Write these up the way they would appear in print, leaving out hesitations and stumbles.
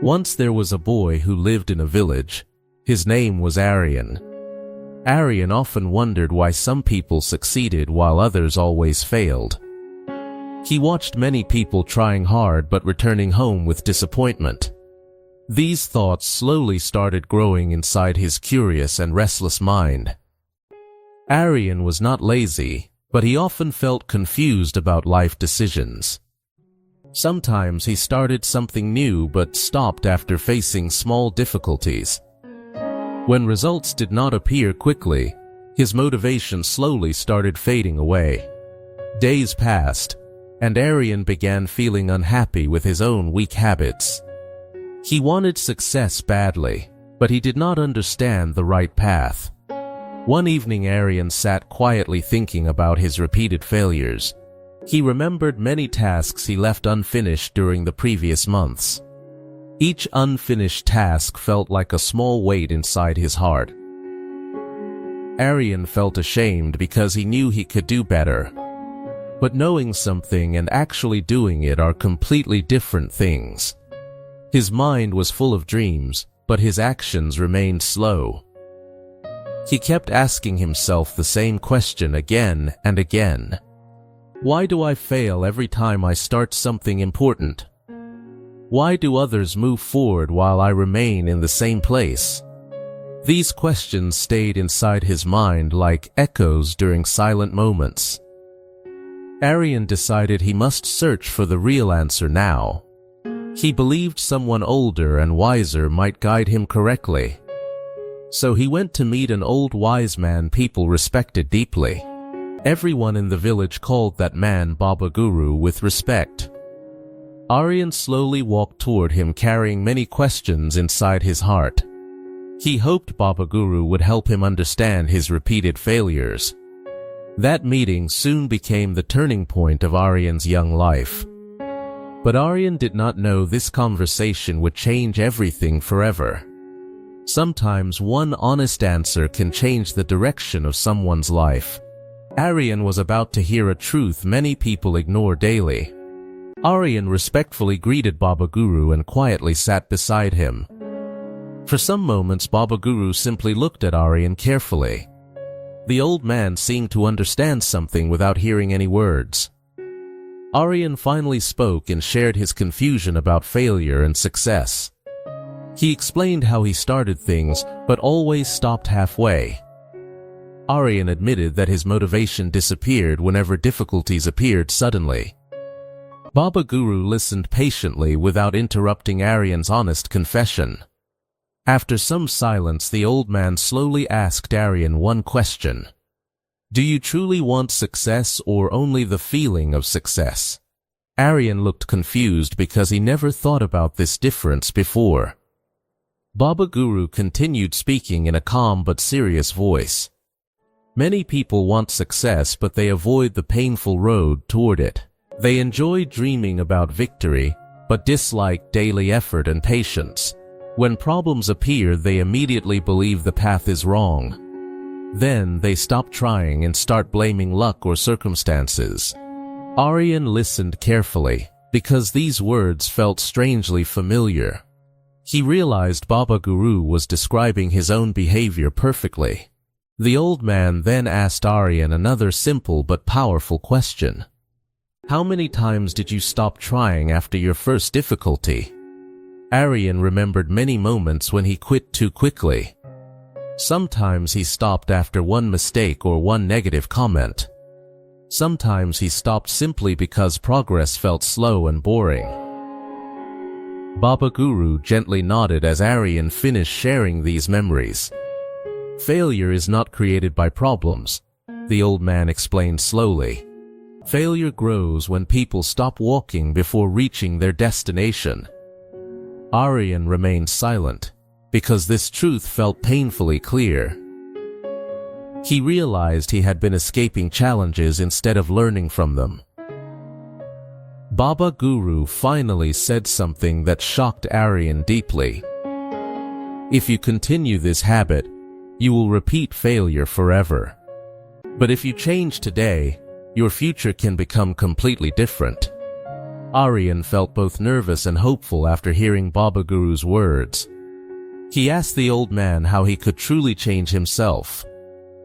Once there was a boy who lived in a village. His name was Arian. Arian often wondered why some people succeeded while others always failed. He watched many people trying hard but returning home with disappointment. These thoughts slowly started growing inside his curious and restless mind. Arian was not lazy, but he often felt confused about life decisions. Sometimes he started something new but stopped after facing small difficulties. When results did not appear quickly, his motivation slowly started fading away. Days passed, and Arian began feeling unhappy with his own weak habits. He wanted success badly, but he did not understand the right path. One evening Arian sat quietly thinking about his repeated failures. He remembered many tasks he left unfinished during the previous months. Each unfinished task felt like a small weight inside his heart. Arian felt ashamed because he knew he could do better. But knowing something and actually doing it are completely different things. His mind was full of dreams, but his actions remained slow. He kept asking himself the same question again and again. Why do I fail every time I start something important? Why do others move forward while I remain in the same place? These questions stayed inside his mind like echoes during silent moments. Arian decided he must search for the real answer now. He believed someone older and wiser might guide him correctly. So he went to meet an old wise man people respected deeply. Everyone in the village called that man Baba Guru with respect. Arian slowly walked toward him carrying many questions inside his heart. He hoped Baba Guru would help him understand his repeated failures. That meeting soon became the turning point of Arian's young life. But Arian did not know this conversation would change everything forever. Sometimes one honest answer can change the direction of someone's life. Arian was about to hear a truth many people ignore daily. Arian respectfully greeted Baba Guru and quietly sat beside him. For some moments Baba Guru simply looked at Arian carefully. The old man seemed to understand something without hearing any words. Arian finally spoke and shared his confusion about failure and success. He explained how he started things but always stopped halfway. Arian admitted that his motivation disappeared whenever difficulties appeared suddenly. Baba Guru listened patiently without interrupting Arian's honest confession. After some silence, the old man slowly asked Arian one question. Do you truly want success or only the feeling of success? Arian looked confused because he never thought about this difference before. Baba Guru continued speaking in a calm but serious voice. Many people want success but they avoid the painful road toward it. They enjoy dreaming about victory but dislike daily effort and patience. When problems appear, they immediately believe the path is wrong. Then they stop trying and start blaming luck or circumstances. Arian listened carefully, because these words felt strangely familiar. He realized Baba Guru was describing his own behavior perfectly. The old man then asked Arian another simple but powerful question. How many times did you stop trying after your first difficulty? Arian remembered many moments when he quit too quickly. Sometimes he stopped after one mistake or one negative comment. Sometimes he stopped simply because progress felt slow and boring. Baba Guru gently nodded as Arian finished sharing these memories. Failure is not created by problems, the old man explained slowly. Failure grows when people stop walking before reaching their destination. Arian remained silent, because this truth felt painfully clear. He realized he had been escaping challenges instead of learning from them. Baba Guru finally said something that shocked Arian deeply. If you continue this habit, you will repeat failure forever. But if you change today, your future can become completely different. Arian felt both nervous and hopeful after hearing Baba Guru's words. He asked the old man how he could truly change himself.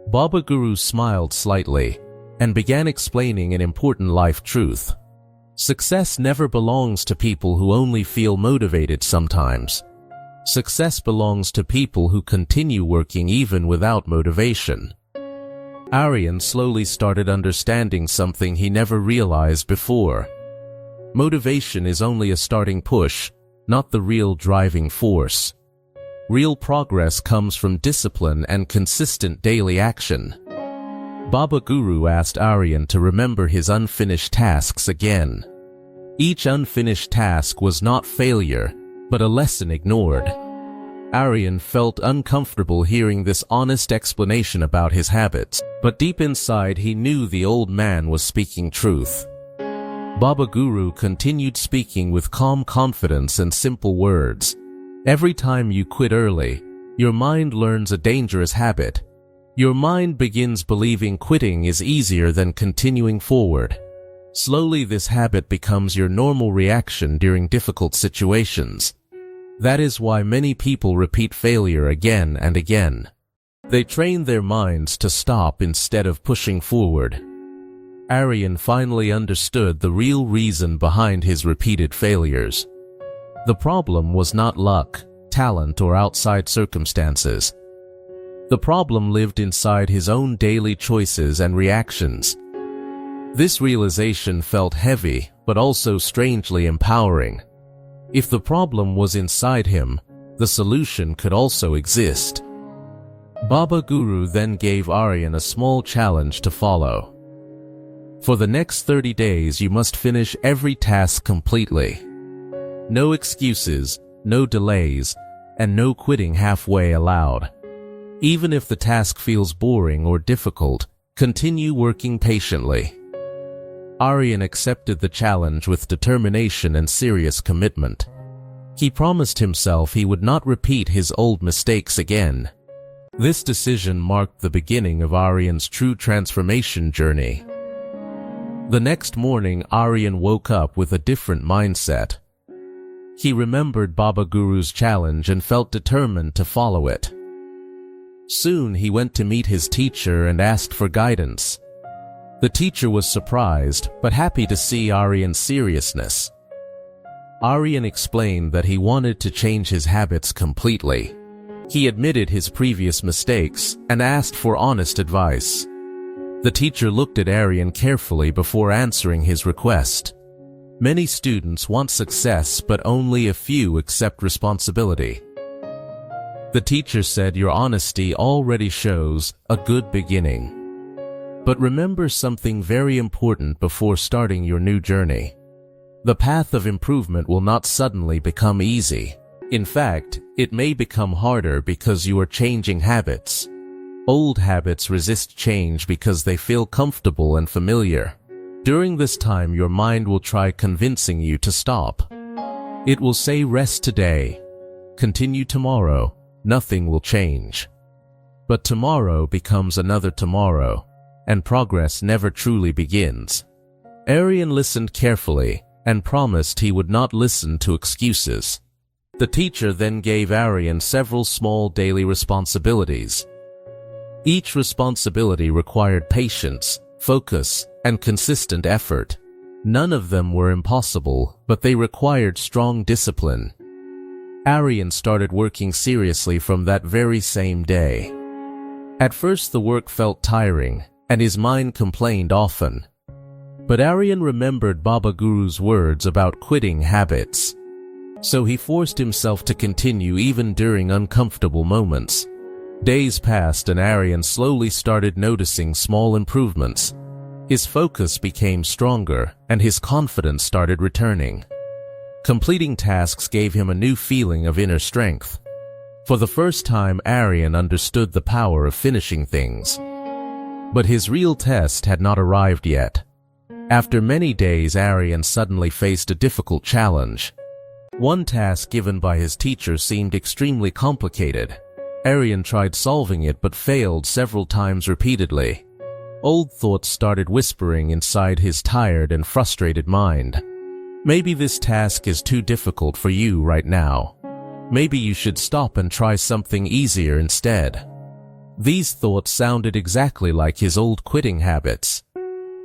Baba Guru smiled slightly and began explaining an important life truth. Success never belongs to people who only feel motivated sometimes. Success belongs to people who continue working even without motivation. Arian slowly started understanding something he never realized before. Motivation is only a starting push, not the real driving force. Real progress comes from discipline and consistent daily action. Baba Guru asked Arian to remember his unfinished tasks again. Each unfinished task was not failure, but a lesson ignored. Arian felt uncomfortable hearing this honest explanation about his habits, but deep inside he knew the old man was speaking truth. Baba Guru continued speaking with calm confidence and simple words. Every time you quit early, your mind learns a dangerous habit. Your mind begins believing quitting is easier than continuing forward. Slowly this habit becomes your normal reaction during difficult situations. That is why many people repeat failure again and again. They train their minds to stop instead of pushing forward. Arian finally understood the real reason behind his repeated failures. The problem was not luck, talent, or outside circumstances. The problem lived inside his own daily choices and reactions. This realization felt heavy, but also strangely empowering. If the problem was inside him, the solution could also exist. Baba Guru then gave Arian a small challenge to follow. For the next 30 days you must finish every task completely. No excuses, no delays, and no quitting halfway allowed. Even if the task feels boring or difficult, continue working patiently. Arian accepted the challenge with determination and serious commitment. He promised himself he would not repeat his old mistakes again. This decision marked the beginning of Arian's true transformation journey. The next morning, Arian woke up with a different mindset. He remembered Baba Guru's challenge and felt determined to follow it. Soon he went to meet his teacher and asked for guidance. The teacher was surprised, but happy to see Arian's seriousness. Arian explained that he wanted to change his habits completely. He admitted his previous mistakes and asked for honest advice. The teacher looked at Arian carefully before answering his request. Many students want success, but only a few accept responsibility. The teacher said, "Your honesty already shows a good beginning. But remember something very important before starting your new journey. The path of improvement will not suddenly become easy. In fact, it may become harder because you are changing habits. Old habits resist change because they feel comfortable and familiar. During this time, your mind will try convincing you to stop. It will say, rest today, continue tomorrow, nothing will change. But tomorrow becomes another tomorrow, and progress never truly begins." Arian listened carefully and promised he would not listen to excuses. The teacher then gave Arian several small daily responsibilities. Each responsibility required patience, focus, and consistent effort. None of them were impossible, but they required strong discipline. Arian started working seriously from that very same day. At first the work felt tiring, and his mind complained often. But Arian remembered Baba Guru's words about quitting habits. So he forced himself to continue even during uncomfortable moments. Days passed and Arian slowly started noticing small improvements. His focus became stronger, and his confidence started returning. Completing tasks gave him a new feeling of inner strength. For the first time, Arian understood the power of finishing things. But his real test had not arrived yet. After many days, Arian suddenly faced a difficult challenge. One task given by his teacher seemed extremely complicated. Arian tried solving it but failed several times repeatedly. Old thoughts started whispering inside his tired and frustrated mind. Maybe this task is too difficult for you right now. Maybe you should stop and try something easier instead. These thoughts sounded exactly like his old quitting habits.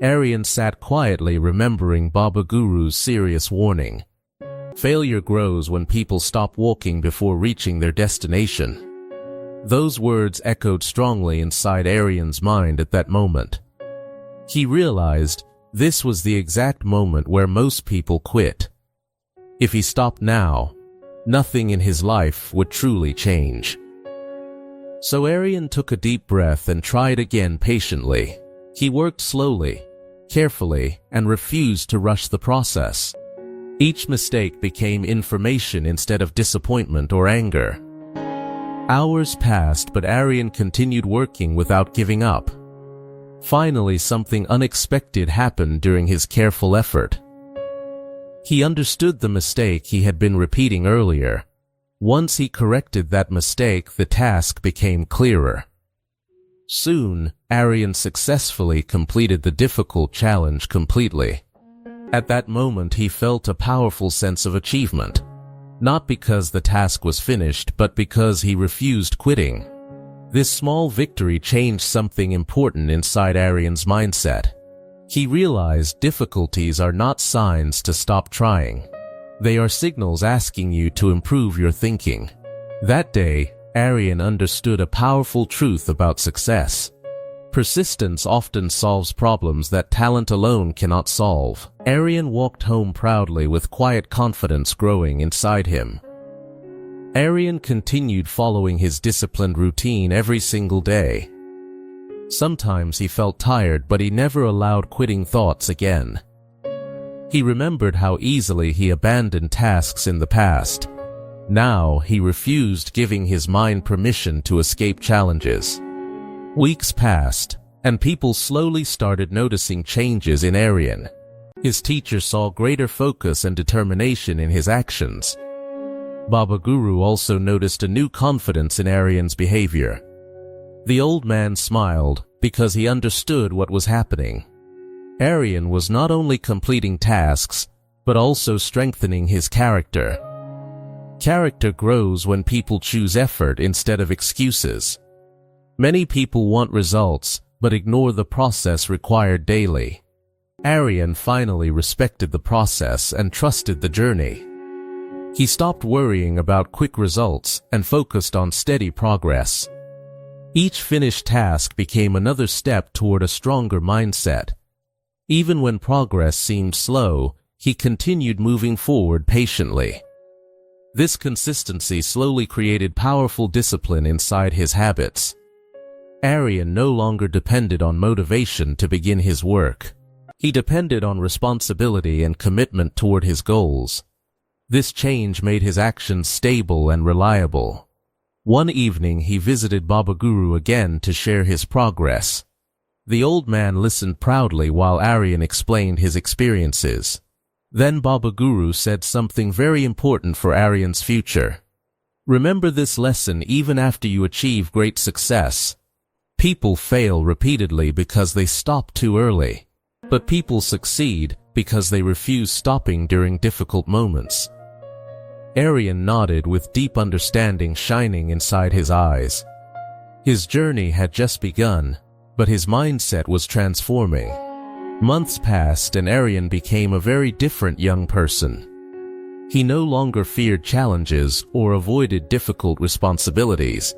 Arian sat quietly remembering Baba Guru's serious warning. Failure grows when people stop walking before reaching their destination. Those words echoed strongly inside Arian's mind at that moment. He realized this was the exact moment where most people quit. If he stopped now, nothing in his life would truly change. So Arian took a deep breath and tried again patiently. He worked slowly, carefully, and refused to rush the process. Each mistake became information instead of disappointment or anger. Hours passed, but Arian continued working without giving up. Finally, something unexpected happened during his careful effort. He understood the mistake he had been repeating earlier. Once he corrected that mistake, the task became clearer. Soon, Arian successfully completed the difficult challenge completely. At that moment, he felt a powerful sense of achievement. Not because the task was finished, but because he refused quitting. This small victory changed something important inside Arian's mindset. He realized difficulties are not signs to stop trying. They are signals asking you to improve your thinking. That day, Arian understood a powerful truth about success. Persistence often solves problems that talent alone cannot solve. Arian walked home proudly with quiet confidence growing inside him. Arian continued following his disciplined routine every single day. Sometimes he felt tired, but he never allowed quitting thoughts again. He remembered how easily he abandoned tasks in the past. Now he refused giving his mind permission to escape challenges. Weeks passed, and people slowly started noticing changes in Arian. His teacher saw greater focus and determination in his actions. Baba Guru also noticed a new confidence in Arian's behavior. The old man smiled because he understood what was happening. Arian was not only completing tasks, but also strengthening his character. Character grows when people choose effort instead of excuses. Many people want results, but ignore the process required daily. Arian finally respected the process and trusted the journey. He stopped worrying about quick results and focused on steady progress. Each finished task became another step toward a stronger mindset. Even when progress seemed slow, he continued moving forward patiently. This consistency slowly created powerful discipline inside his habits. Arian no longer depended on motivation to begin his work. He depended on responsibility and commitment toward his goals. This change made his actions stable and reliable. One evening he visited Baba Guru again to share his progress. The old man listened proudly while Arian explained his experiences. Then Baba Guru said something very important for Arian's future. Remember this lesson even after you achieve great success. People fail repeatedly because they stop too early. But people succeed because they refuse stopping during difficult moments. Arian nodded with deep understanding shining inside his eyes. His journey had just begun, but his mindset was transforming. Months passed and Arian became a very different young person. He no longer feared challenges or avoided difficult responsibilities.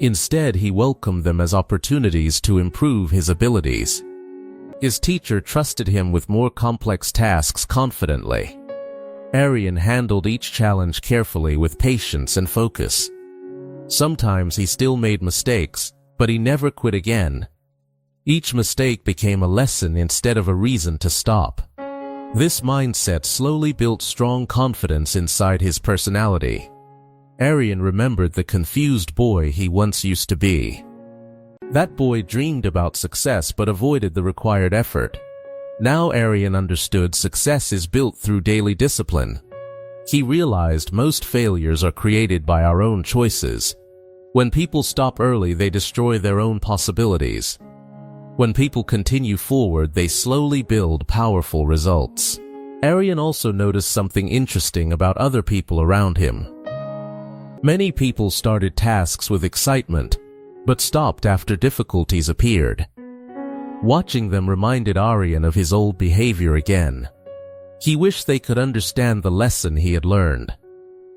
Instead, he welcomed them as opportunities to improve his abilities. His teacher trusted him with more complex tasks confidently. Arian handled each challenge carefully with patience and focus. Sometimes he still made mistakes, but he never quit again. Each mistake became a lesson instead of a reason to stop. This mindset slowly built strong confidence inside his personality. Arian remembered the confused boy he once used to be. That boy dreamed about success but avoided the required effort. Now Arian understood success is built through daily discipline. He realized most failures are created by our own choices. When people stop early, they destroy their own possibilities. When people continue forward, they slowly build powerful results. Arian also noticed something interesting about other people around him. Many people started tasks with excitement, but stopped after difficulties appeared. Watching them reminded Arian of his old behavior again. He wished they could understand the lesson he had learned.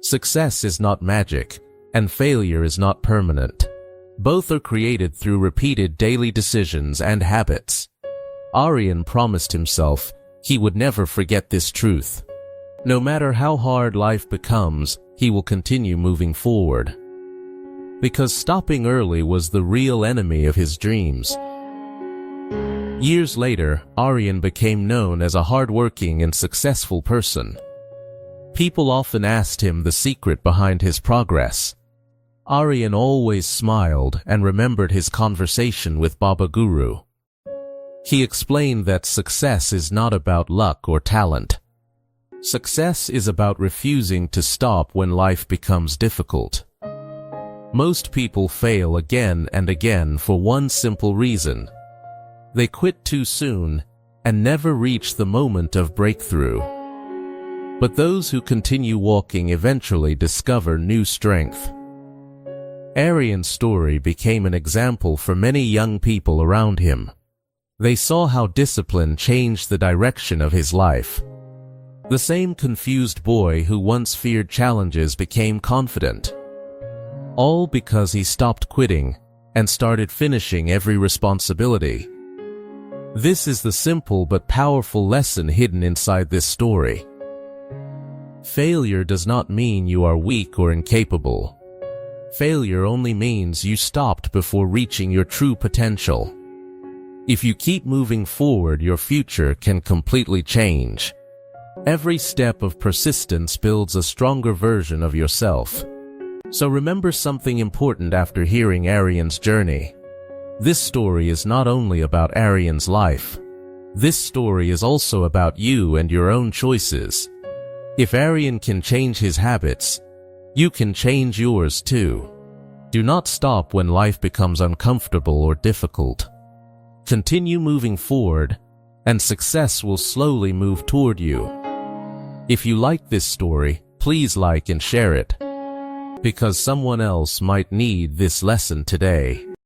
Success is not magic, and failure is not permanent. Both are created through repeated daily decisions and habits. Arian promised himself he would never forget this truth. No matter how hard life becomes, he will continue moving forward. Because stopping early was the real enemy of his dreams. Years later, Arian became known as a hardworking and successful person. People often asked him the secret behind his progress. Arian always smiled and remembered his conversation with Baba Guru. He explained that success is not about luck or talent. Success is about refusing to stop when life becomes difficult. Most people fail again and again for one simple reason. They quit too soon and never reach the moment of breakthrough. But those who continue walking eventually discover new strength. Arian's story became an example for many young people around him. They saw how discipline changed the direction of his life. The same confused boy who once feared challenges became confident. All because he stopped quitting and started finishing every responsibility. This is the simple but powerful lesson hidden inside this story. Failure does not mean you are weak or incapable. Failure only means you stopped before reaching your true potential. If you keep moving forward, your future can completely change. Every step of persistence builds a stronger version of yourself. So remember something important after hearing Arian's journey. This story is not only about Arian's life. This story is also about you and your own choices. If Arian can change his habits, you can change yours too. Do not stop when life becomes uncomfortable or difficult. Continue moving forward, and success will slowly move toward you. If you like this story, please like and share it, because someone else might need this lesson today.